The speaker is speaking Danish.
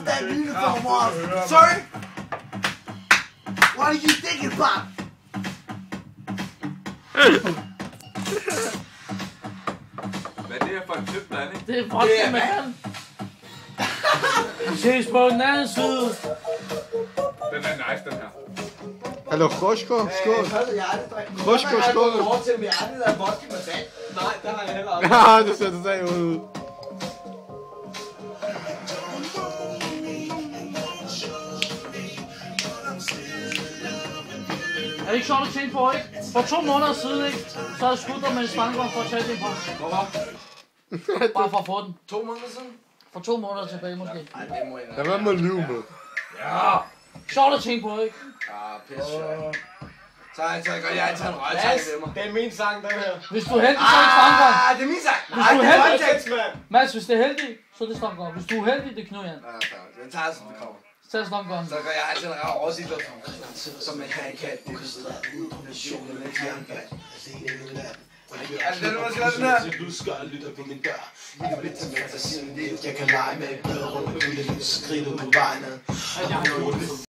that uniform off. Sorry? What are you thinking about? Hvad er det her for en type blanding? Det er vodka med vand. Vi ses på den anden side. Den er nice, den her. Hallo, Krusko, skål. Krusko, skål. Jeg har gået over til med hjertet af vodka med vand. Nej, det har jeg heller aldrig. Ja, det ser totalt ud. Er det ikke sjovt at tænke på, ikke? For 2 måneder siden, ikke? Så havde jeg skudt dig med en stangvogn for at tage din på. Hvorfor? Bare for at få den. 2 måneder siden? For 2 måneder tilbage, måske. Ej, det må jeg Lad være med at lyve med. Ja! Sjovt at tænke på, ikke? Ja, pisse sjovt. Så gør jeg altid en røgtang med mig. Det er min sang, den her. Hvis du er heldig, så er det stangvogn. Det er min sang! Hvis du er heldig, røgtagsmand! Mads, hvis det er heldig, så er det stangvogn. Hvis du er heldig, det er Knud Jan. Ja, den tager jeg, som det kommer. Så er det stangvogn. Så gør jeg altid en rar oversigt. Som en handkat, det er nationen med jerngat. Den var sådan her. Du skal lytte på min dør. Lytte lidt til fantasien. Jeg kan lege med et blad rundt og skridt ud på vejen.